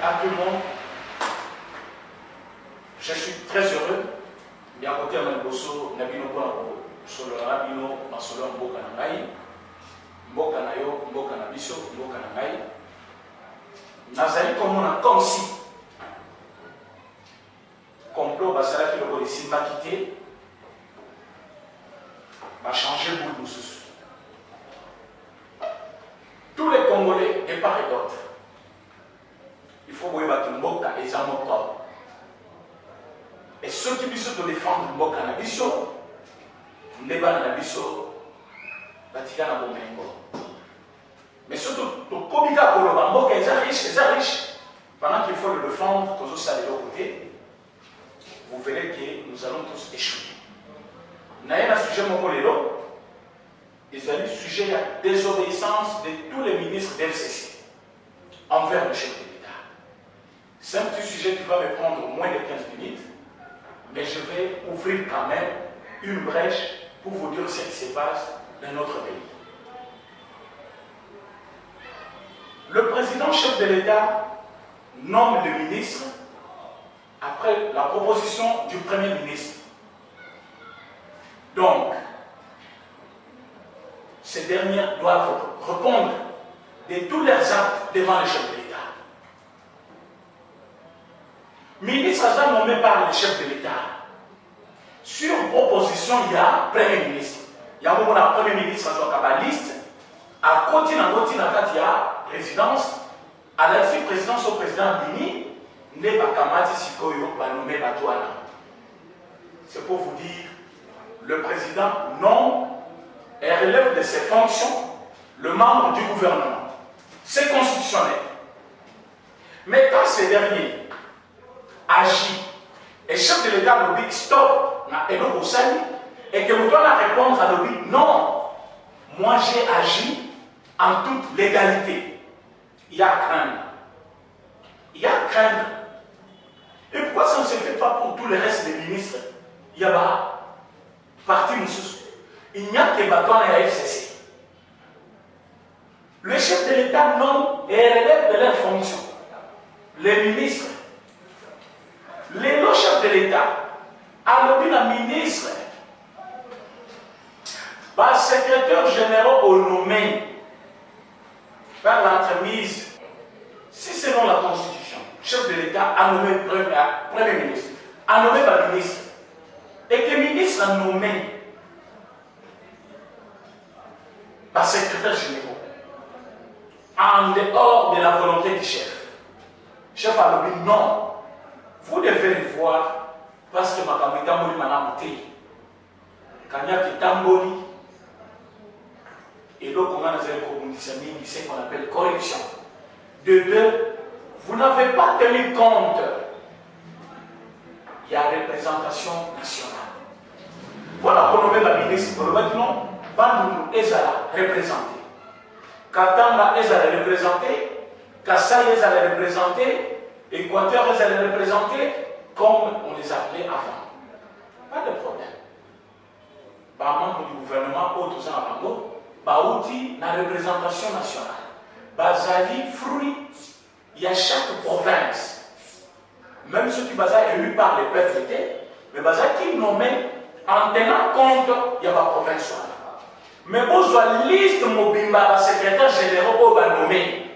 actuellement, je suis très heureux. Il y a un côté à Malboso, Nabino Bono, Solo Rabino, Masolo Mboka Nangai, Mboka Nayo, Mboka Nabiso, Mboka Nangai. Nazali comme si complot basala qui le ici m'a quitté, va changer beaucoup de choses. Tous les Congolais, et part et d'autre, il faut voir que Mboka est un moteur. Et ceux qui puissent te défendre Mboka Nabiso, Ndeba Nabiso, Batika Nabomengo. Mais surtout, le Komika Koloba, Mboka est riche, pendant qu'il faut le défendre, tous ça de l'autre côté, vous verrez que nous allons tous échouer. Naïna sujet Mokolelo, ils ont eu sujet à la désobéissance de tous les ministres d'FCC envers le chef de l'État. C'est un petit sujet qui va me prendre moins de 15 minutes, mais je vais ouvrir quand même une brèche pour vous dire ce qui se passe dans notre pays. Le président chef de l'État nomme le ministre après la proposition du Premier ministre. Donc, ces derniers doivent répondre de tous leurs actes devant le chef de l'État. Ministre Azam nommé par le chef de l'État. Sur proposition, il y a Premier ministre. Il y a un Premier ministre qui est kabbaliste. À côté, il y a présidence. À la suite, présidence au président Bini, n'est pas Kamati Sikoyo, va nommer Batouana. C'est pour vous dire, le président nomme et relève de ses fonctions le membre du gouvernement. C'est constitutionnel. Mais quand ces derniers agissent et chef de l'État nous dit stop, et que vous doit répondre à lui, non, moi j'ai agi en toute légalité. Il y a à craindre. Il y a à craindre. Et pourquoi ça ne se fait pas pour tous les restes des ministres? Il y a pas parti Moussous. Il n'y a que Batouana et FCC. Le chef de l'État nomme et relève de leurs fonctions. Les ministres, les chefs de l'État, alors la ministre, par secrétaire général au nommé par l'entremise, si selon la Constitution, chef de l'État a nommé Premier ministre, a nommé par ministre, et que le ministre a nommé par secrétaire général, en dehors de la volonté du chef. Chef a dit non, vous devez le voir parce que ma caméra m'a monté. Kanyaki Tamboli, et donc on a ce qu'on appelle corruption. De deux, vous n'avez pas tenu compte. Il y a représentation nationale. Voilà qu'on nomme la ministre pour le bâtiment. Bandou Ezala représenté. Katanga Ezala représenté. Kassai Ezala représenté. Équateur Ezala représenté. Comme on les appelait avant. Pas de problème. Membre du gouvernement, autres en Bango, Baouti, la représentation nationale. Bazali, fruit, il y a chaque province. Même ceux qui sont élus par les PFT, mais Bazali qui nommé en tenant compte, il y a ma province. Mais vous avez liste Mobimba, secrétaire général, vous va nommer.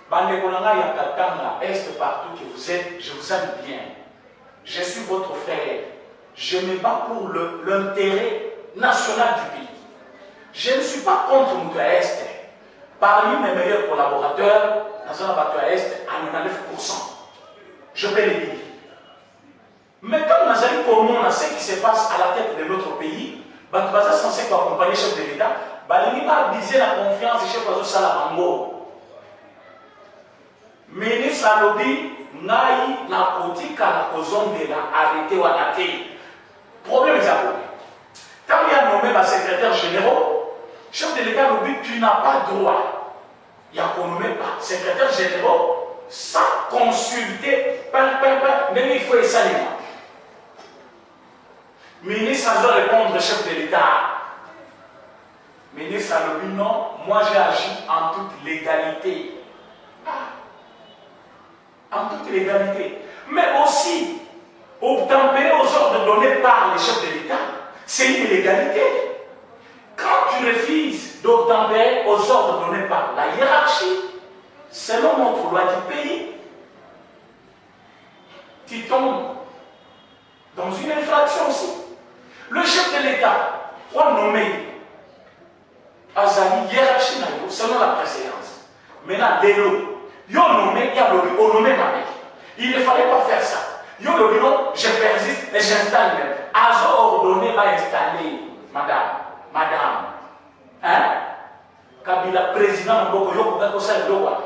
Bandekonanga, il y a Katanga, Est, partout que vous êtes, je vous aime bien. Je suis votre frère. Je me bats pour l'intérêt national du pays. Je ne suis pas contre Moutoua Est. Parmi mes meilleurs collaborateurs, Nazana Est, à 99%. Je peux le dire. Mais comme Nazali Komon a ce qui se passe à la tête de notre pays, Bantubaza est censé accompagner le chef de l'État, Balini va viser la confiance du chef de Salamango. Ministre Alobi, Naï, Nakotika, Nakozongela, arrêté ou arrêté. Problème est à vous. Quand il y a nommé ma secrétaire général, chef de l'État nous dit tu n'as pas droit. Il y a qu'on nommé par secrétaire général sans consulter, mais il faut essayer. Ministre doit répondre chef de l'État. Ministre a dit non, moi j'ai agi en toute légalité. toute l'égalité. Mais aussi, obtempérer aux ordres donnés par les chefs de l'État, c'est une illégalité. Quand tu refuses d'obtempérer aux ordres donnés par la hiérarchie, selon notre loi du pays, tu tombes dans une infraction aussi. Le chef de l'État, on nommé Azali, hiérarchie selon la préséance. Maintenant, l'élo, ils ont nommé, on nommé ma mère. Il ne fallait pas faire ça. Ils ont dit non, je persiste et j'installe même. Azo ordonné va installer, madame. Hein? Kabila, président, Mboko, Yoko, Gakosa, Lowa.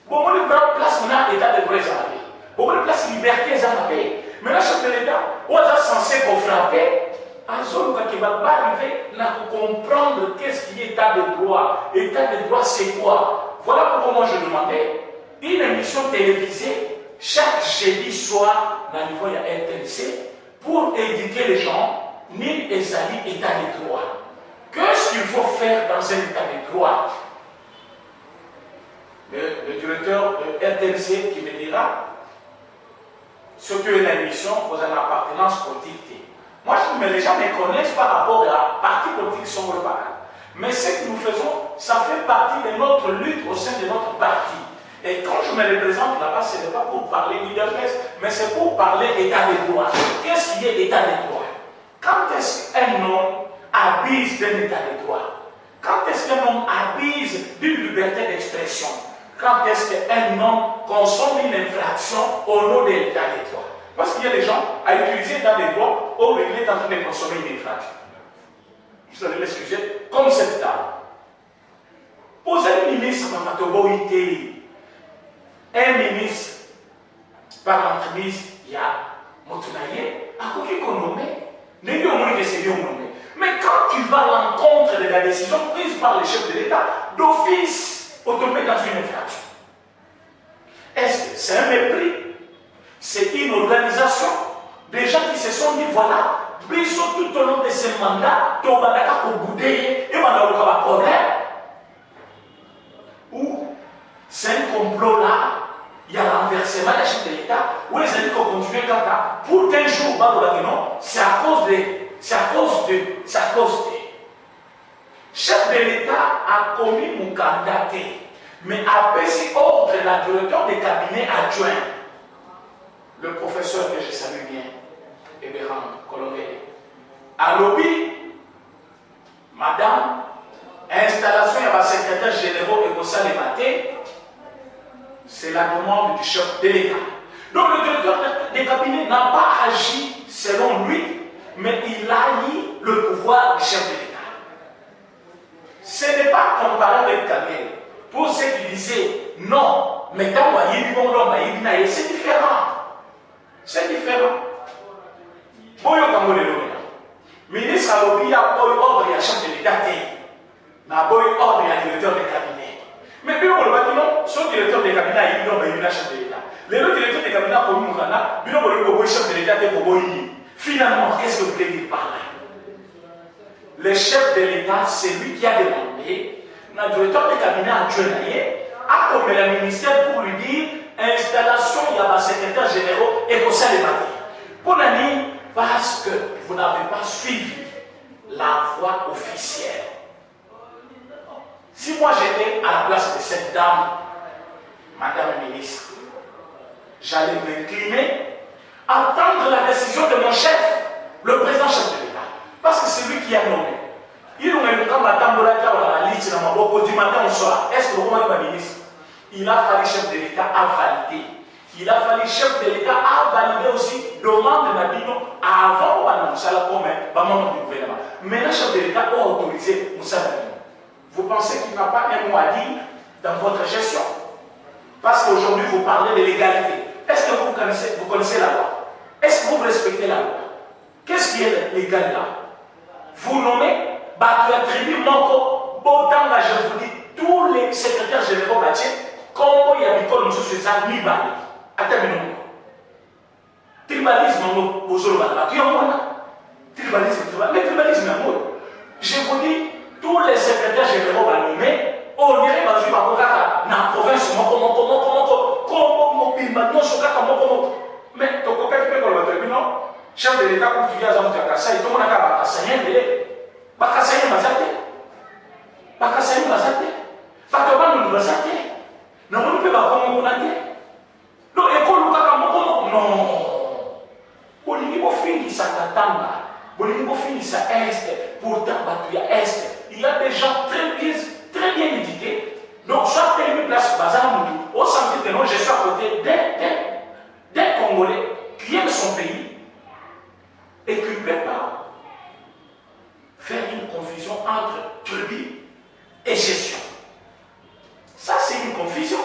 Bon, on a place, on a état de droit. Bon, on a place liberté, mais le chef de l'État, on est censé frapper. Azo, qui va pas arriver à comprendre qu'est-ce qui est état de droit. État de droit, c'est quoi? Voilà pourquoi moi je demandais une émission télévisée chaque jeudi soir dans le niveau de RTNC pour éduquer les gens, ni Ezali état de droit. Qu'est-ce qu'il faut faire dans un état de droit? Le directeur de RTNC qui me dira ce que l'émission vous avez une appartenance politique. Moi, les gens me connaissent par rapport à la partie politique sont globale. Mais ce que nous faisons, ça fait partie de notre lutte au sein de notre parti. Et quand je me représente là-bas, ce n'est pas pour parler leadership, mais c'est pour parler état de droit. Qu'est-ce qui est état de droit? Quand est-ce qu'un homme abuse d'un état de droit? Quand est-ce qu'un homme abuse d'une liberté d'expression? Quand est-ce qu'un homme consomme une infraction au nom de l'état de droit? Parce qu'il y a des gens à utiliser l'état de droit où il est en train de consommer une infraction. Vous allez l'excuser, comme cette dame. Posez un ministre par l'autorité. Un ministre par l'entremise, il y a Motunaye, à quoi qu'on nomme, n'est pas au moins que c'est bien nommé. Mais quand tu vas à l'encontre de la décision prise par les chefs de l'État, d'office, on te met dans une infraction. Est-ce que c'est un mépris? C'est une organisation des gens qui se sont dit voilà, Biso tout au long de ce mandat, Tobanaka pour bouder et Mandaouka va problème. Ou c'est un complot là, il y a l'enversement de la chef de l'État, où les ennemis vont continuer comme ça. Pour qu'un jour, non, c'est à cause de. Chef de l'État a commis mon candidat, mais a baissé ordre de la directeur des cabinets adjoints. Le professeur que je salue bien, Eberhard Colomé, à lobby, madame, installation de la secrétaire général et pour ça les matins, c'est la demande du chef de l'État. Donc le directeur des cabinets n'a pas agi selon lui, mais il a mis le pouvoir du chef de l'État. Ce n'est pas comparé avec Kabila. Pour ceux qui disaient non, mais quand c'est différent. C'est différent. Boyo Kamole Lomé. Ministre Alobi a ordre à chef de l'État. N'a pas ordre à directeur des cabinets. Mais bien on le va dire non, son directeur des cabinets, il a eu chef de l'État. Les deux directeurs des cabinets pour nous, il a eu chef de l'État pour nous. Finalement, qu'est-ce que vous voulez dire par là? Le chef de l'État, c'est lui qui a demandé, le directeur des cabinets a commis le ministère pour lui dire installation, il y a un secrétaire général et pour ça les matins. Pour la nuit, parce que vous n'avez pas suivi la voie officielle. Si moi j'étais à la place de cette dame, madame la ministre, j'allais m'incliner, attendre la décision de mon chef, le président chef de l'État. Parce que c'est lui qui a nommé. Il nous met comme madame Bolaka dans la liste, du matin au soir. Est-ce que vous voyez ma ministre? Il a fallu chef de l'État à valider. Il a fallu chef de l'État à valider aussi demande de Nabino avant d'annoncer la commune du gouvernement. Maintenant, chef de l'État a autorisé Moussa Nabino. Vous pensez qu'il n'a pas un mot à dire dans votre gestion? Parce qu'aujourd'hui, vous parlez de l'égalité. Est-ce que vous connaissez la loi? Est-ce que vous respectez la loi? Qu'est-ce qui est légal là? Vous nommez Batuatribu Moko, Botanga, je vous dis, tous les secrétaires généraux bâtis, comme il y a des cols, nous sommes Nibali. Attends, tribalisme, nous sommes tribalisme, mais tribalisme, je vous dis, tous les secrétaires généraux nommés, on dirait dans une province, comment chef de l'État portugais à Kassai, tout le monde a Bakassaïen, Bakassaïen Bazate. Bakassaïen Bazate. Bakaban nous Bazate. Non, on ne peut pas comme on a dit. Non, école ou Kakamoko, non. Bolivie, vous finissez à Katanga. Bolivie, vous finissez à Est. Pourtant, il y a Est. Il y a des gens très bien éduqués. Donc, soit une place Bazar Moudou, au sens que non, je suis à côté d'un Congolais qui aime son pays et qui ne peut pas faire une confusion entre tribu et gestion. Ça, c'est une confusion.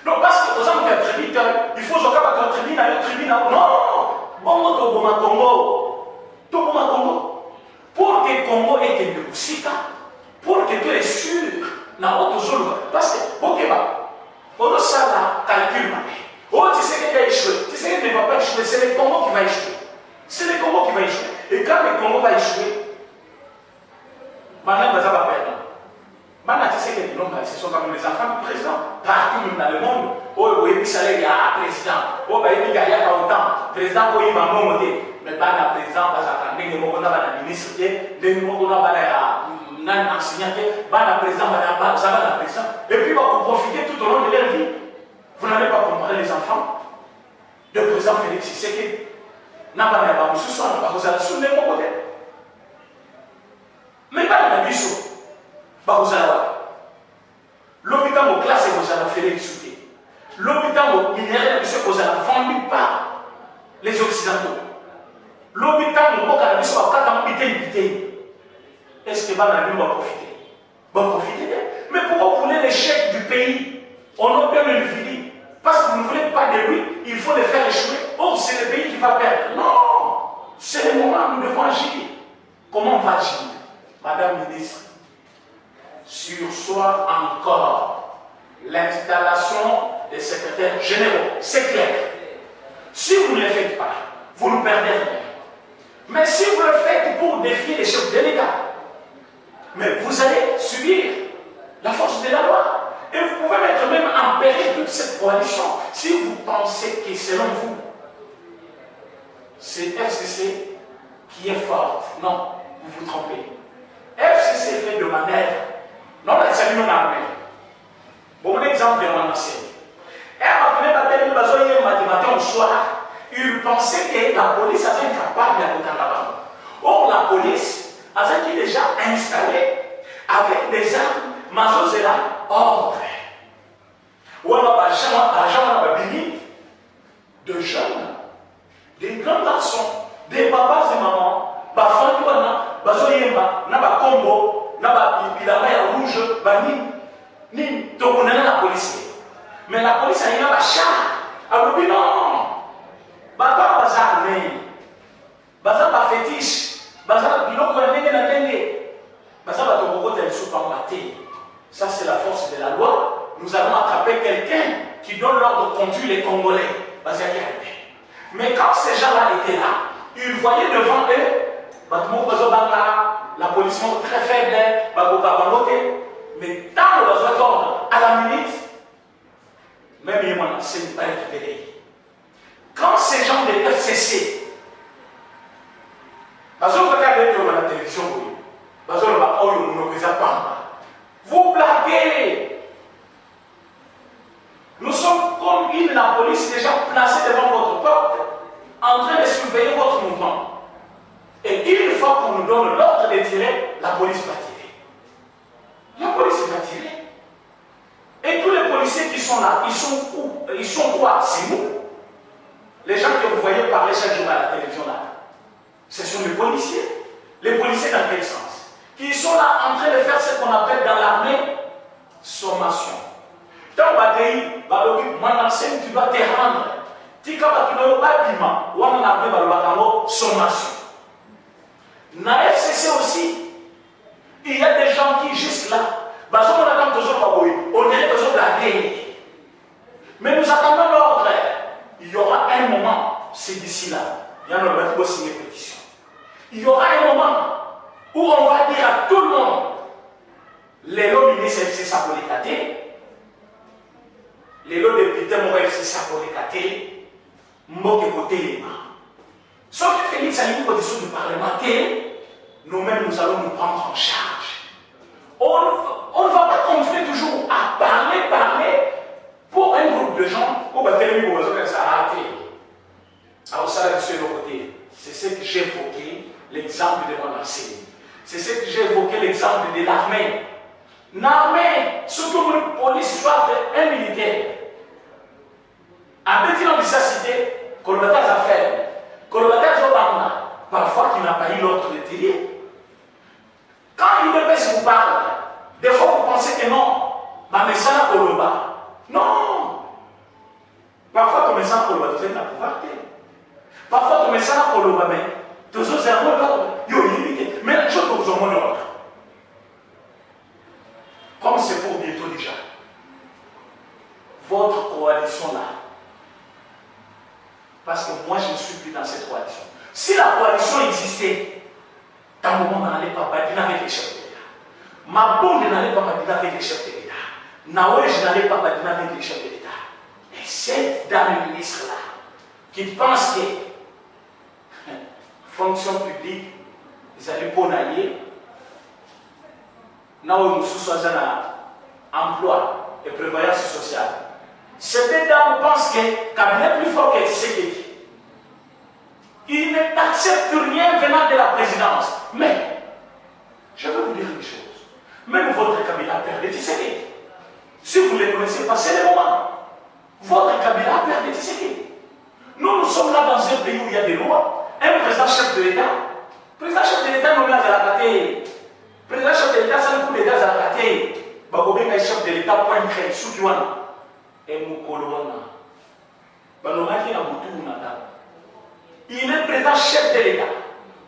Non, parce que, aux hommes qui ont tribu, il faut que la tribu n'a pas tribu. Non, bon, Toboma Congo. Toboma Congo. Pour que le Congo ait une musique, pour que tu es sûr, parce que, ok, on a ça, calcul. Oh, tu sais qu'il va échouer. Tu sais qu'il ne va pas échouer. C'est le Congo qui va échouer. C'est le Congo qui va échouer. Et quand le Congo va échouer, maintenant, il va perdre. Maintenant, tu sais que ce sont comme les enfants du président. Partout même dans le monde. Oh, oui, il y a un président. Oh, il y a pas autant. Président, il va monter. Mais pas le président, parce que il y a un ministre, il y a un enseignant, il y a un président, et puis, vous profitez tout au long de leur vie. Vous n'allez pas comprendre les enfants. Le président Félix Tshisekedi n'a pas de souci, vous allez soulever mon côté. Mais pas de biseau. Vous allez voir. L'hôpital au classe, vous allez faire l'exécuter. L'hôpital au minéral, vous allez vendu par les Occidentaux. L'hôpital au cannabis, vous allez faire est-ce que Banani va profiter? Va profiter. Mais pourquoi vous voulez l'échec du pays? On a bien le fini. Parce que vous ne voulez pas de lui, il faut le faire échouer. Oh, c'est le pays qui va perdre. Non! C'est le moment où nous devons agir. Comment on va agir? Madame la ministre, sursoir encore l'installation des secrétaires généraux. C'est clair. Si vous ne le faites pas, vous ne perdez rien. Mais si vous le faites pour défier les chefs de l'État, mais vous allez subir la force de la loi. Et vous pouvez mettre même en péril toute cette coalition. Si vous pensez que selon vous, c'est FCC qui est forte. Non, vous vous trompez. FCC fait de manœuvre. Non, c'est une armée. Bon exemple de mon enseignant. Matin au soir, il pensait que la police avait incapable de la. Or, la police avait déjà installé avec des armes, Mazos et là, ordre. Ou alors, de jeunes, des grands garçons, des papas et mamans, Kombo, Pilama rouge, ni la police. Mais la police a un char. Alors, non, Baba bazar armé, bazar fétiche, bazar biloko ya ndenge na ndenge, bazar batokoko tel sous-pambaté. Ça, c'est la force de la loi. Nous allons attraper quelqu'un qui donne l'ordre de conduire les Congolais. Mais quand ces gens-là étaient là, ils voyaient devant eux, la police est très faible, mais dans le besoin d'ordre, à la minute, même il y a un c'est pas récupéré. Quand ces gens de FCC, la télévision, vous blaguez. Nous sommes comme la police déjà placée devant votre porte, en train de surveiller votre mouvement. Et une fois qu'on nous donne l'ordre de tirer, la police va tirer. La police va tirer. Et tous les policiers qui sont là, ils sont où? Ils sont quoi? C'est nous. Les gens que vous voyez parler chaque jour à la télévision là, ce sont les policiers. Les policiers dans quel sens? Qui sont là en train de faire ce qu'on appelle dans l'armée sommation. Dans Badei, tu dois te rendre. Tika Batuno Babima, ou en armée Balobakango, sommation. Na FCC aussi, il y a des gens qui juste là, on dirait toujours la guerre. Mais nous attendons l'ordre. Il y aura un moment, c'est d'ici là, il y en aura qui signer pétition. Il y aura un moment où on va dire à tout le monde, les lots ministres FCC pour les cater, les lots députés FCC pour les cater, moque côté les mains. Ce que Félix a une position du Parlement, nous-mêmes, nous allons nous prendre en charge. On ne va pas continuer toujours à parler pour un groupe de gens où ça a arrêté. Alors ça, c'est le côté. C'est ce que j'ai évoqué, l'exemple de mon enseignant. C'est ce que j'ai évoqué, l'exemple de l'armée. L'armée, surtout une police, soit un militaire. En détinant de sa cité, Colbata a fait. Colbata a parfois qui n'a pas eu l'ordre de tirer. Quand il vous parle, des fois vous pensez que non, mais ça n'a pas. Non. Parfois, comme ça, on va donner la pouvoir. Parfois, comme ça, on va mettre. Tous les autres, il y a limité. Mais je peux vous en montrer. Comme c'est pour bientôt déjà. Votre coalition là. Parce que moi, je ne suis plus dans cette coalition. Si la coalition existait, dans le moment, on n'allait pas badiner avec les chefs de l'État. Ma bonne n'allait pas badiner avec les chefs de l'État. Naoué, je n'allais pas badiner avec les chefs de l'État. Et cette dame ministre-là, qui pense que fonction publique, ils allaient ponailler, Naoué nous sous emploi et prévoyance sociale. Cette dame pense que cabinet plus fort que Tshisekedi. Il n'accepte rien venant de la présidence. Mais, je vais vous dire une chose. Même votre cabinet a perdu Tshisekedi. Si vous ne les connaissez pas, c'est le moment. Votre cabinet a perdu Tshisekedi. Nous sommes là dans un pays où il y a des lois. Un président chef de l'État. Président chef de l'État nommé à la raté. Président chef de l'État, ça ne coûte pas à la raté. Bagobé chef de l'État, point très sous et Moukoloana. Il est président chef de l'État.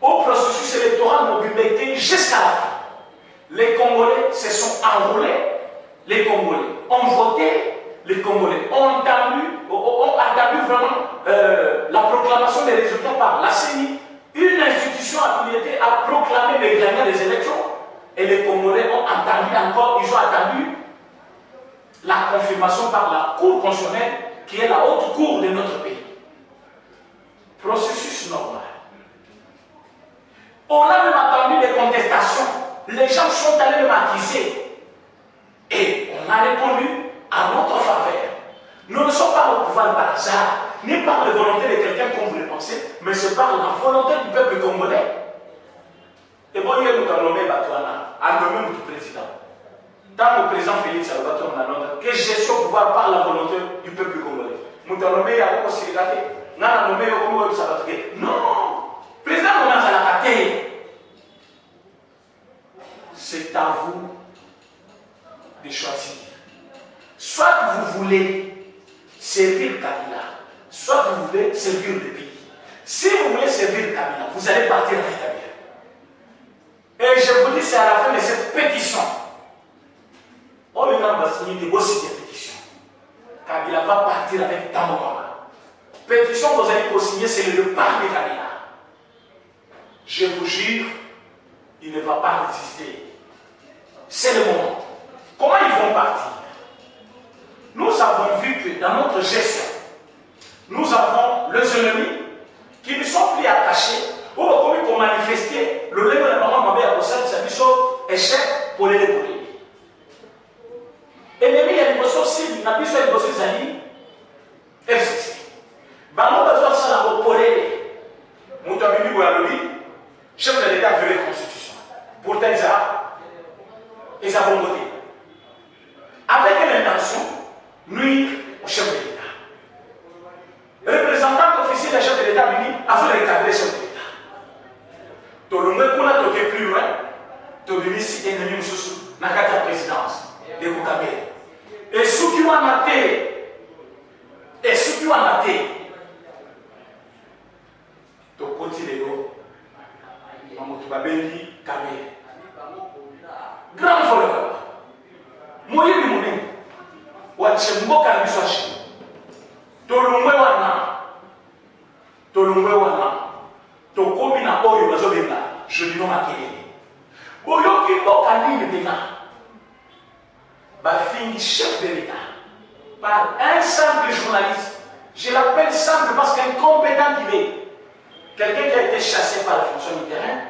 Au processus électoral mobilisé jusqu'à la fin. Les Congolais se sont enrôlés. Les Congolais ont voté. Les Congolais ont attendu vraiment la proclamation des résultats par la CENI. Une institution habilitée à proclamer les gagnants des élections. Et les Congolais ont attendu encore, ils ont attendu la confirmation par la Cour constitutionnelle, qui est la haute cour de notre pays. Processus normal. On a même attendu des contestations. Les gens sont allés me accuser. Et on a répondu à notre faveur. Nous ne sommes pas au pouvoir par hasard, ni par la volonté de quelqu'un comme vous le pensez, mais c'est par la volonté du peuple congolais. Et bon, il y a nous nommé Batouana, à nommer notre président. Tant le président Félix Salvatore Nanonda, que j'ai ce pouvoir par la volonté du peuple congolais. Nous avons nommé à beaucoup de Sénégalais, nous avons nommé au Congo Salvatore. Non! Président Monas Salakate, c'est à vous de choisir. Soit vous voulez servir Kabila, soit vous voulez servir le pays. Si vous voulez servir Kabila, vous allez partir avec Kabila. Et je vous dis, c'est à la fin de cette pétition. On va signer des pétitions. Kabila va partir avec Tambomama. Pétition que vous allez co-signer, c'est le départ de Kabila. Je vous jure, il ne va pas résister. C'est le moment. Comment ils vont partir? Nous avons vu que dans notre gestion, nous avons les ennemis qui ne sont plus attachés ou pour manifester le lèvre de maman mabé à Kossal, ça dit échec pour les débrouiller. Ennemi, il y a des personnes cibles, il n'a plus fait des personnes amis. FCC. Bango besoin de ça, pour les Moutabini Boualobi, chef de l'État veut la Constitution. Pourtant, ils ont voté. Avec l'intention, nuire au chef de l'État. Représentant officiel du chef de l'État venu afin de recadrer le chef de l'État. Tolongwe qu'on a toqué plus loin, Tolongwe si ennemi Moussoussou, n'a qu'à la présidence de Koukamé. Et ceux qui ont maté, to continue Mamoudou Babendi Kamé. Grand voleur. Moye Bimouni. Wachembo Kamiswashi. Tolongwe wana. Tokomi na oyo bazobenga. Je dis non à Kélé. Oyo ki bokani benga. Bafini chef de l'État. Par un simple journaliste. Je l'appelle simple parce qu'incompétent il est. quelqu'un qui a été chassé par la fonction du terrain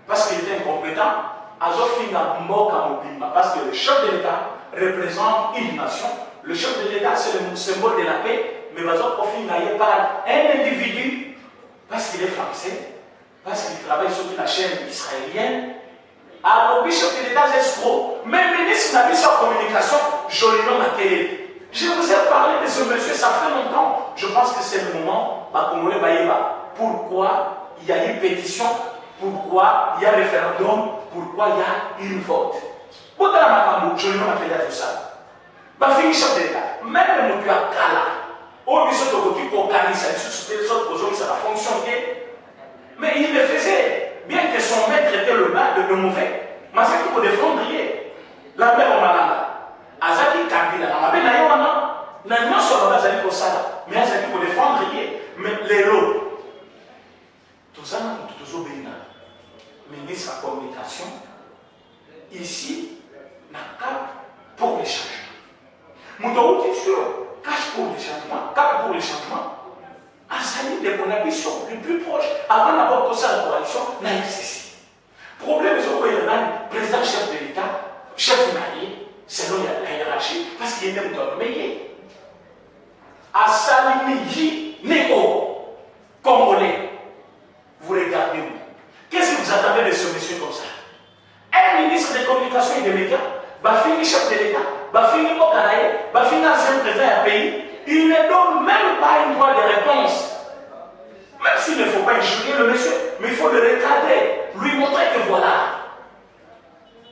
parce qu'il était incompétent, parce que le chef de l'État représente une nation. Le chef de l'État, c'est le symbole de la paix, mais par un individu, parce qu'il est français, parce qu'il travaille sur une chaîne israélienne. Alors, le chef de l'État, c'est escroc. Même le ministre n'a vu sa communication, joliment à télé. Je vous ai parlé de ce monsieur, ça fait longtemps. Je pense que c'est le moment, pourquoi il y a une pétition, pourquoi il y a un référendum, pourquoi il y a une vote. Pour la Macambo, joliment à télé, tout ça. Fini chef de l'État. Même le mot à Kala, au ministre de l'État, ça va fonctionner. Mais il le faisait, bien que son maître était le mauvais, mais c'est pour défendre. La mère au Malanga, Azaki Kabila, n'a sur la Azaki Kosala, mais Azaki pour défendre. Mais les lots, tout ça, tout obéi. Ministre de la communication, ici, n'a cap pour les changements. Mon est sûr, cache pour les changements, cap pour les changements. Azali de mon ambition, le plus proche, avant d'avoir posé la coalition, n'a existé. Problème, c'est qu'il y a un président chef de l'État, chef de marié, selon la hiérarchie, parce qu'il est même dans le meilleur. Azali Niji Néo, Congolais, vous regardez où? Qu'est-ce que vous attendez de ce monsieur comme ça? Un ministre des communications et des médias, va finir chef de l'État, va finir au Canaï, va finir ancien président d'un pays. Il ne donne même pas une droit de réponse. Même s'il ne faut pas injurier le monsieur, mais il faut le recadrer, lui montrer que voilà.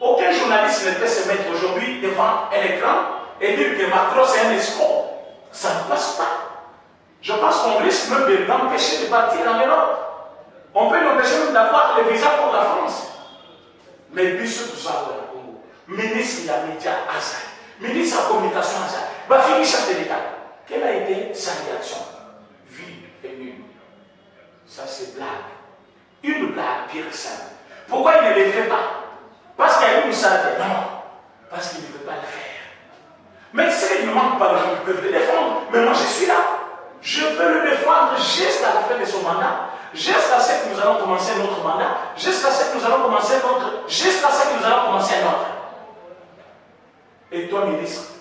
Aucun journaliste ne peut se mettre aujourd'hui devant un écran et dire que Macron c'est un escroc. Ça ne passe pas. Je pense qu'on risque même de l'empêcher de partir en Europe. On peut l'empêcher même d'avoir le visa pour la France. Mais Bissou tout ça, ministre de la média Azali, ministre de la communication Azali, va finir chef de l'État. Quelle a été sa réaction? Vide et nulle. Ça c'est blague. Une blague pire que ça. Pourquoi il ne le fait pas? Parce qu'il y a une salle. Non. Parce qu'il ne veut pas le faire. Mais s'il ne manque pas de gens qui peuvent le défendre, mais moi je suis là. Je veux le défendre jusqu'à la fin de son mandat, jusqu'à ce que nous allons commencer notre mandat, jusqu'à ce que nous allons commencer notre, jusqu'à ce que nous allons commencer notre. Et toi, ministre,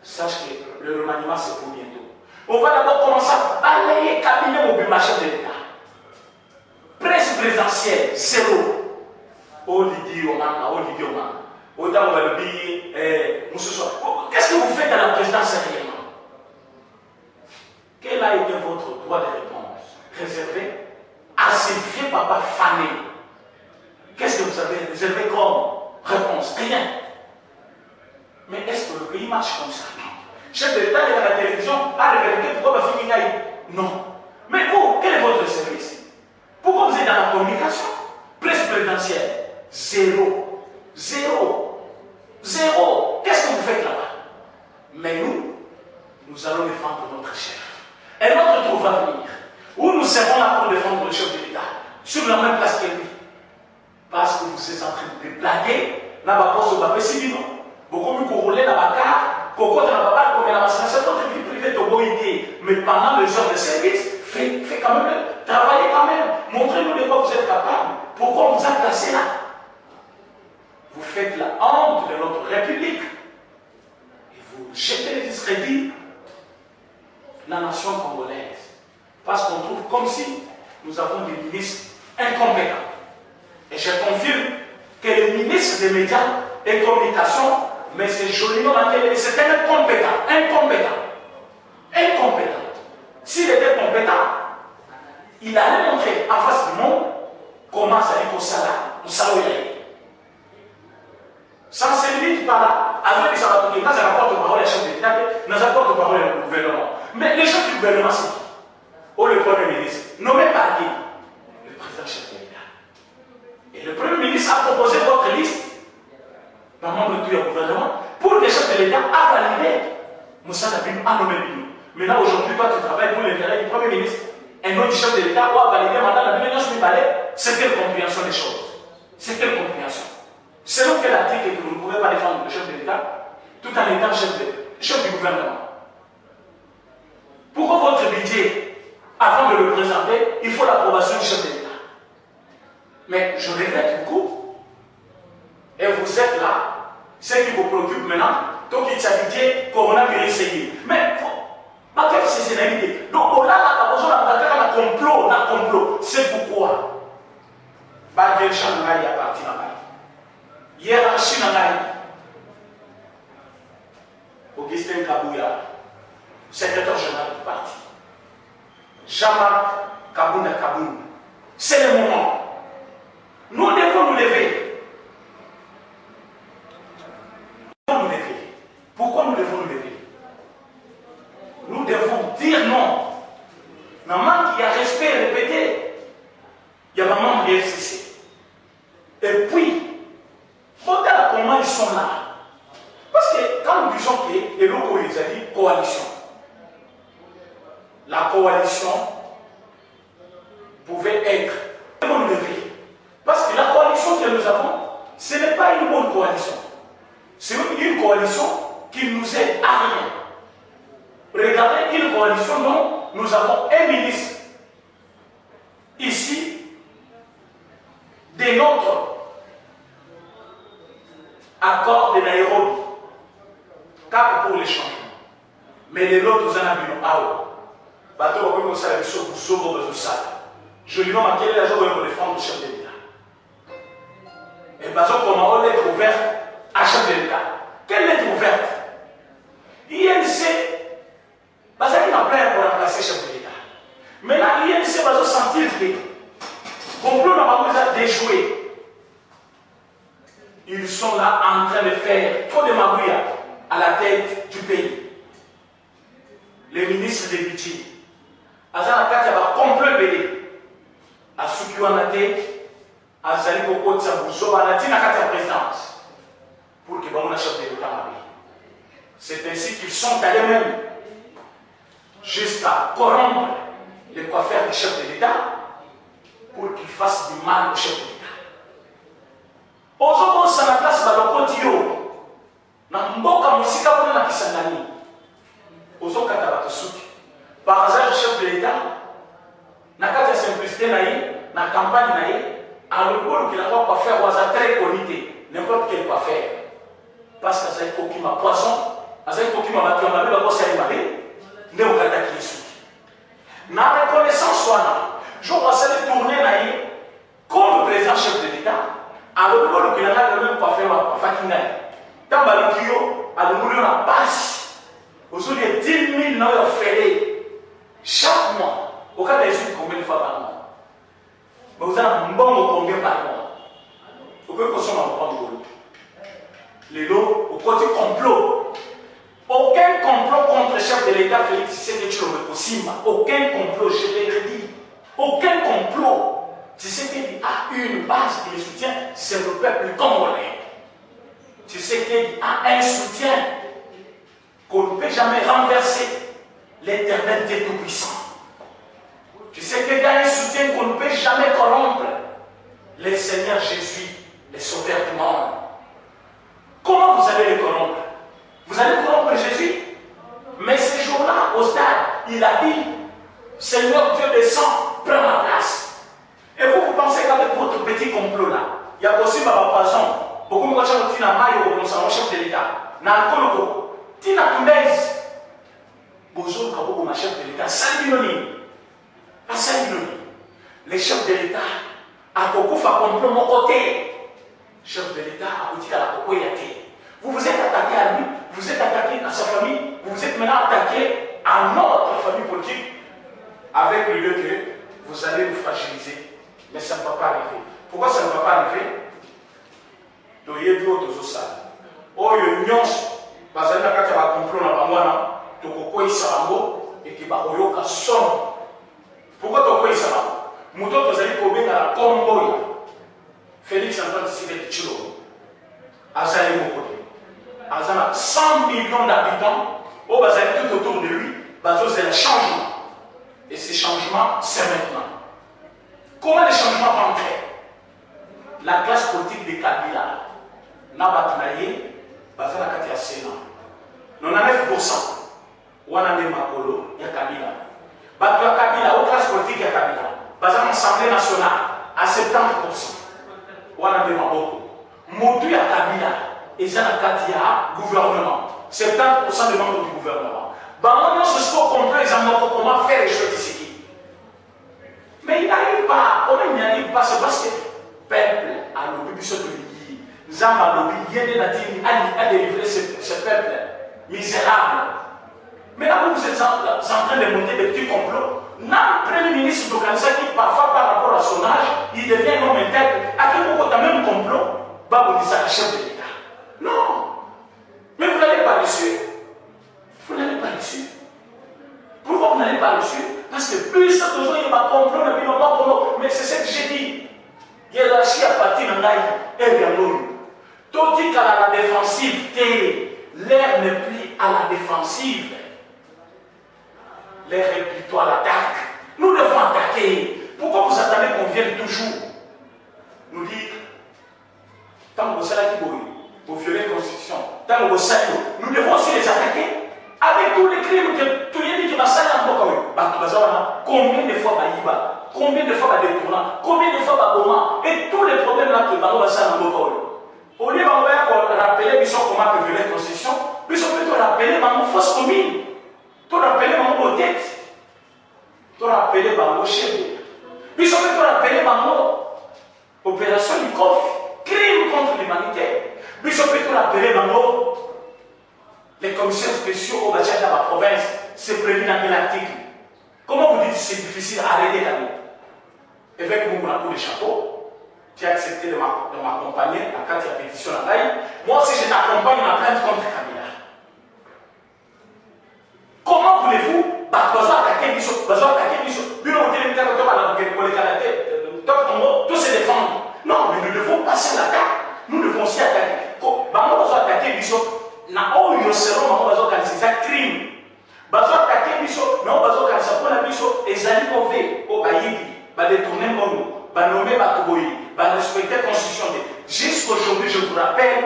sache que le remaniement c'est pour bientôt. On va d'abord commencer à balayer cabinet au chef de l'État. Presse présidentielle, zéro. Oh Lydie Omanga, oh Lydie Omanga. Autant on va le dire, qu'est-ce que vous faites à la présidence réellement? Quel a été votre droit de réponse réservé à ces vieux papas fanés? Qu'est-ce que vous avez réservé comme réponse? Rien. Mais est-ce que le pays marche comme ça? Non. Chef de l'État est à la télévision a révélé pourquoi va finir. Non. Mais vous, quel est votre service? Pourquoi vous êtes dans la communication? Presse présidentielle, zéro. Zéro. Zéro. Qu'est-ce que vous faites là-bas? Mais nous allons défendre notre chef. Et notre tour va venir, où nous serons là pour défendre le chef de l'État, sur la même place que lui. Parce que vous êtes en train de blaguer, n'a pas posé au papé civil. Beaucoup mieux qu'on roulait dans la car, qu'on compte dans la balle, qu'on met la masse, c'est notre vie privée de bonne idée. Mais pendant les heures de service, faites quand même, travaillez quand même, montrez-nous de quoi vous êtes capable, pourquoi on vous a placé là. Vous faites la honte de notre République et vous jetez les discrédits la nation congolaise. Parce qu'on trouve comme si nous avons des ministres incompétents. Et je confirme que le ministre des médias et communications, mais c'est joliment laquelle c'est un incompétent. Incompétent. Incompétent. S'il était compétent, il allait montrer en face du monde comment ça dit pour ça là, pour ça où il est. Sans se limite par là, avec les salariés, quand ça rapporte parole à chef de l'État, nous apporte parole au gouvernement. Mais le chef du gouvernement, c'est qui? Ou le Premier ministre, nommé par qui? Le président chef de l'État. Et le Premier ministre a proposé votre liste, dans le membre du gouvernement, pour que le chef de l'État a validé. Moussa Dabim a nommé Bino. Maintenant, aujourd'hui, toi, tu travailles pour l'intérêt du Premier ministre. Un autre chef de l'État a validé maintenant la Bino sur c'est quelle compréhension des choses? C'est quelle compréhension? Selon quel article que vous ne pouvez pas défendre le chef de l'État, tout en étant chef du gouvernement? Pourquoi votre budget, avant de le présenter, il faut l'approbation du chef de l'État? Mais je regrette beaucoup. Et vous êtes là, ce qui vous préoccupe maintenant, donc il s'habille coronavirus. Mais ma quelle c'est une idée. Donc là, on a besoin d'un complot. C'est pourquoi. Bagel Shanghai a parti là-bas. Hiérarchie Nangaï. Augustin Kabouya, secrétaire général du parti. Jean-Marc Kabouna Kaboun. C'est le moment. Nous devons nous lever. Pourquoi nous devons nous lever? Nous devons dire non. Maman qui a respect répété, il y a maman qui est FCC. Et puis, voilà comment ils sont là. Parce que quand nous disons que, et l'autre il a dit coalition. La coalition pouvait être nous lever. Parce que la coalition que nous avons, ce n'est pas une bonne coalition. C'est une coalition qui nous aide à rien. Regardez une coalition dont nous avons un ministre ici de notre accord de Nairobi, cap pour les changements. Mais les autres, nous en avons un. Bateau, comme vous savez, je lui demande quel est la journée pour défendre le chef de l'État. Et bateau, comment on lettre ouverte à chef de l'État. Quelle lettre ouverte? INC, bateau, il a plein pour remplacer le chef de l'État. Maintenant, l'INC va se sentir que complot n'a pas besoin de déjouer. Ils sont là en train de faire trop de magouilles à la tête du pays. Les ministres des budgets. Azana Katia va complot belé. À ceux qui ont été, à Zali Koko Tsabouzo, à la Katia présidence. Pour que l'on achète des l'État. C'est ainsi qu'ils sont allés même jusqu'à corrompre les coiffeurs du chef de l'État pour qu'ils fassent du mal au chef de l'État. Aujourd'hui, on la place dans le Kotio. Dans Mboka Moussika, on a Kisangani. Aujourd'hui, par hasard, le chef de l'État n'a qu'à sa simplicité, dans la campagne, à l'eau qu'il n'a pas faire, on a très qualité, n'importe quel quoi faire. Parce que ça a ma poisson, ça a coquille ma bâtiment, ma bâtiment, ça a ne vous gardez qui est sous. La reconnaissance, je vais tourner comme le président chef de l'État, à l'eau qu'il n'a pas même pas faire, dans le Kyo, à l'eau de la base, aujourd'hui, 10 000 ans fait chaque mois. Au cas des combien de fois par mois? Mais vous avez un bon combien par mois? Au cas où on va prendre les lots, au côté complot. Aucun complot contre le chef de l'État Félix Tshisekedi possible. Aucun complot, je l'ai dit. Aucun complot. Tshisekedi a une base qui le soutient, c'est le peuple congolais. Tshisekedi a un soutien qu'on ne peut jamais renverser. L'Éternel des Tout-Puissants. Tshisekedi a un soutien qu'on ne peut jamais corrompre. Le Seigneur Jésus, le Sauveur du monde. Comment vous allez le corrompre? Vous allez corrompre Jésus? Mais ce jour-là, au stade, il a dit, Seigneur Dieu descend, prends ma place. Et vous pensez qu'avec votre petit complot-là, il y a possible à la poison. Beaucoup de gens qui ont maillot comme ça, mon chef de l'État. N'a pas le coup. Tina Koundès. Bonjour, Kaboko, ma chef de l'État. 5 minutes. À 5 minutes. Les chefs de l'État, à beaucoup fait complot mon côté. Chef de l'État, à côté de la Coco Yate. Vous vous êtes attaqué à lui, vous êtes attaqué à sa famille, vous êtes maintenant attaqué à notre famille politique avec l'idée que vous allez vous fragiliser. Mais ça ne va pas arriver. Pourquoi ça ne va pas arriver? Doye du autre ça. Oh, il y a une parce que quand tu vas comprendre la banane, tu vas sarango et qui va oyoka son. Pourquoi tu vas sarango? Mouton tu vas aller dans la combo. Félix Antoine Tshisekedi Tshilombo. Azali Mokote. Azana 100 millions d'habitants, au bazali tout autour de lui, c'est un changement. Et ces changements, c'est maintenant. Comment les changements vont entrer? La classe politique de Kabila, Nabatnaye, Bazana Katia Sénat. 99%, Wanande Makolo, il y a Kabila. Batua Kabila, aux classes politiques, il y a Kabila. Bazana Assemblée nationale, à 70%. On a des Maboko. Motu à Kabila, et ça n'a qu'à dire gouvernement. 70% des membres du gouvernement. Bango ce soit compris, ils ont comment faire les choses ici. Mais il n'arrive pas. Comment il n'y arrive pas? C'est parce que le peuple a lobby sur le pays. Zamba lobby, il y a délivré ce peuple misérable. Mais là, vous êtes en train de monter des petits complots. Le premier ministre de Kansa qui, parfois, par rapport à son âge, il devient un homme intègre. À quel moment tu as même complot? Babou dit ça, le chef de l'État. Non. Mais vous n'allez pas dessus. Vous n'allez pas dessus. Pourquoi vous n'allez pas dessus? Parce que plus ça besoin, il va comprendre depuis longtemps. Mais c'est ce que j'ai dit. Hiérarchie à partir de l'aïe et bien l'homme. Tout dit qu'à la défensive, l'air n'est plus à la défensive. L'air est plutôt à l'attaque. Nous devons attaquer. Pourquoi vous attendez qu'on vienne toujours nous dire, tant que vous savez qui vous violez la Constitution, tant que vous savez, nous devons aussi les attaquer avec tous les crimes que tout le monde dit que combien de fois Baïba, combien de fois Détournant, combien de fois Baboma, et tous les problèmes là que Bango Bassa n'a pas. Au lieu de rappeler Bisson comment peut violer la Constitution, Bisson peut te rappeler Bango fausse commune, te rappeler Bango tête, te rappeler Bango chef, Bisson peut te rappeler Bango opération du coffre, crime contre l'humanité, Bisson peut te rappeler Bango les commissions spéciaux au Bachar dans ma province, c'est prévu dans quel article? Comment vous dites que c'est difficile à arrêter la vie? Avec mon coup de chapeau, tu as accepté de m'accompagner en cas de pétition à l'aïe. Moi aussi, je t'accompagne en plainte contre Kabila. Comment voulez-vous attaquer Bissot, tous se défendre? Non, mais nous devons passer l'attaque. Nous devons aussi attaquer. Nous attaquer Bissot. Na oyo sero mako bazo kanisa crime bazo attaquer biso na bazo kanisa pour la biso ezali mauvais au bayibi ba détourner mon ba nommer ba toboyi ba respecter la constitution. Jusqu'aujourd'hui, je vous rappelle,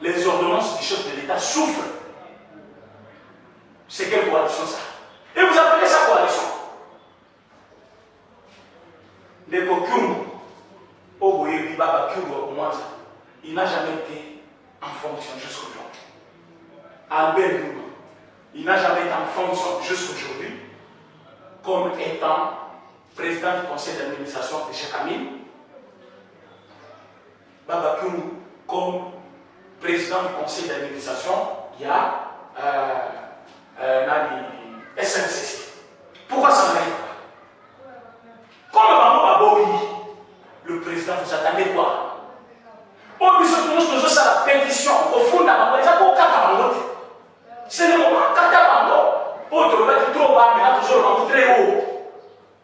les ordonnances du chef de l'État souffrent. C'est quelle coalition ça? Et vous appelez ça coalition? Les Kokyum au Boyebi Baba Kyugo au Mwanza, il n'a jamais été en fonction jusqu'aujourd'hui. Albert Numa, il n'a jamais été en fonction jusqu'aujourd'hui comme étant président du conseil d'administration de Cheikh Amin. Baba Kyum comme président du conseil d'administration, il y a SNCC. Pourquoi ça n'arrive pas? Comme Babo le président, vous attendez quoi? C'est la pétition au fond de la c'est le moment quand on va être trop bas, mais là, toujours très haut.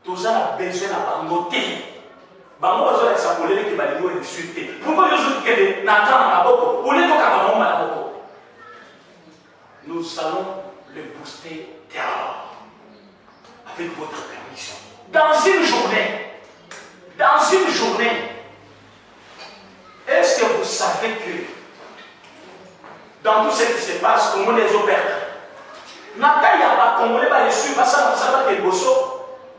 Tout ça a besoin de bangoter. Bango a besoin de s'appeler qui va lui insulter. Pourquoi les autres qui n'entendent pas beaucoup? Ou les autres qui n'entendent pas beaucoup? Nous allons le booster dehors. Avec votre permission. Dans une journée, est-ce que vous savez que dans tout ce qui se passe, comment les opère? Naka ya ba Congolais ba reçu ba ça va te bosso.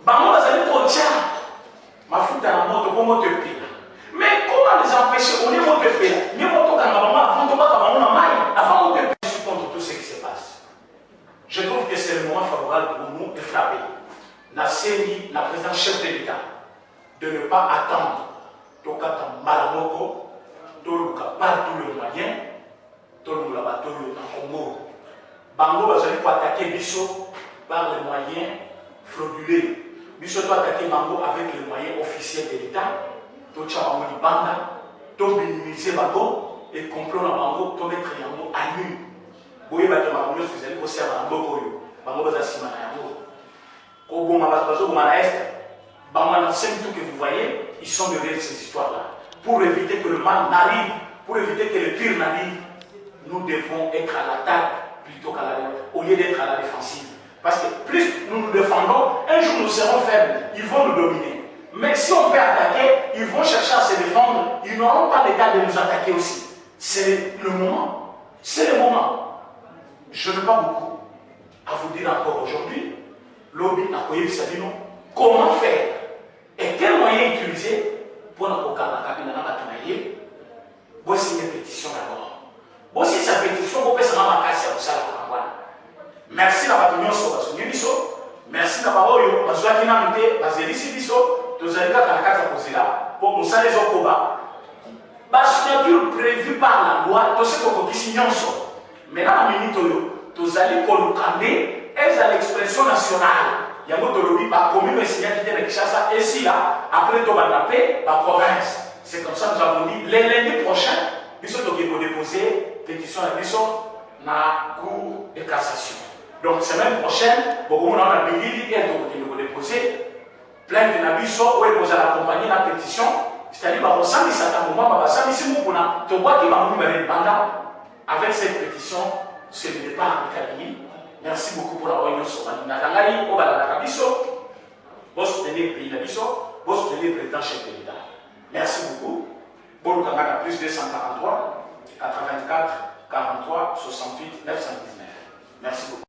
Bango ba zali ko tia. Mafuta na moto ko moto pila. Mais comment les empêcher? On est moto pila. Ni moto kanga bango avant de pas bango na mai, avant de peser contre tout ce qui se passe. Je trouve que c'est le moment favorable pour nous de frapper. La CENI, la présidente chef de l'État, de ne pas attendre Tokata Malamoko, Toluka par tous les moyens, Toluka Batolo dans Congo. Bango va pour attaquer Bisso par les moyens frauduleux. Bisso doit attaquer Bango avec les moyens officiels de l'État. Tocha Bango Banda, to minimiser Bango et complot dans Bango, to mettre Yango à nu. Boye Bato Bango, vous allez aussi à Bango, Bango va s'y Yango. Kobo Mabazo, Manaest, Bango, c'est tout que vous voyez, ils sont derrière ces histoires-là. Pour éviter que le mal n'arrive, pour éviter que le pire n'arrive, nous devons être à l'attaque plutôt qu'à la défensive, au lieu d'être à la défensive. Parce que plus nous nous défendons, un jour nous serons faibles, ils vont nous dominer. Mais si on peut attaquer, ils vont chercher à se défendre, ils n'auront pas l'état de nous attaquer aussi. C'est le moment. C'est le moment. Je n'ai pas beaucoup à vous dire encore aujourd'hui. Lobby a Koyebi Sabino, comment faire et quels moyens utiliser pour nous signer une pétition d'abord. Bon, si sa pétition, vous pouvez se rendre à casse à vous. Merci à votre union sur votre merci à votre union, parce que vous avez parce que ici, vous avez la carte pour nous saluer au combat. La signature prévue par la loi, tout ce que vous signez ensemble. Mais là, vous allez colocander à l'expression nationale. Il y a un autre lobby, la commune est signée avec Kinshasa, et si là, après tout la paix, la province. C'est comme ça que nous avons dit, les lundis prochains, nous sommes déposer pétition à la Cour de cassation. Donc, semaine prochaine, beaucoup de gens ont déposer plainte de Nabiso où ils vont accompagner la pétition. C'est-à-dire, on sent que ça a un moment, avec cette pétition, c'est le départ de Kabylie. Merci beaucoup pour la réunion sur Nakangai, au Balakabiso, vous soutenez le pays Nabiso, vous soutenez le président chef de l'État. Merci beaucoup. Bon, Kangana plus 243, 84, 43, 68, 919. Merci beaucoup.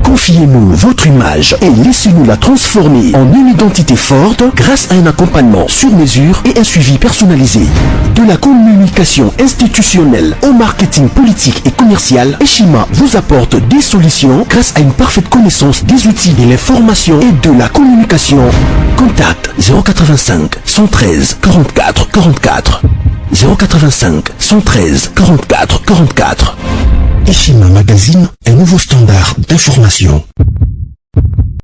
Confiez-nous votre image et laissez-nous la transformer en une identité forte grâce à un accompagnement sur mesure et un suivi personnalisé. De la communication institutionnelle au marketing politique et commercial, Eshima vous apporte des solutions grâce à une parfaite connaissance des outils de l'information et de la communication. Contact 085 113 44 44 085 113 44 44. Eshima Magazine, un nouveau standard d'information.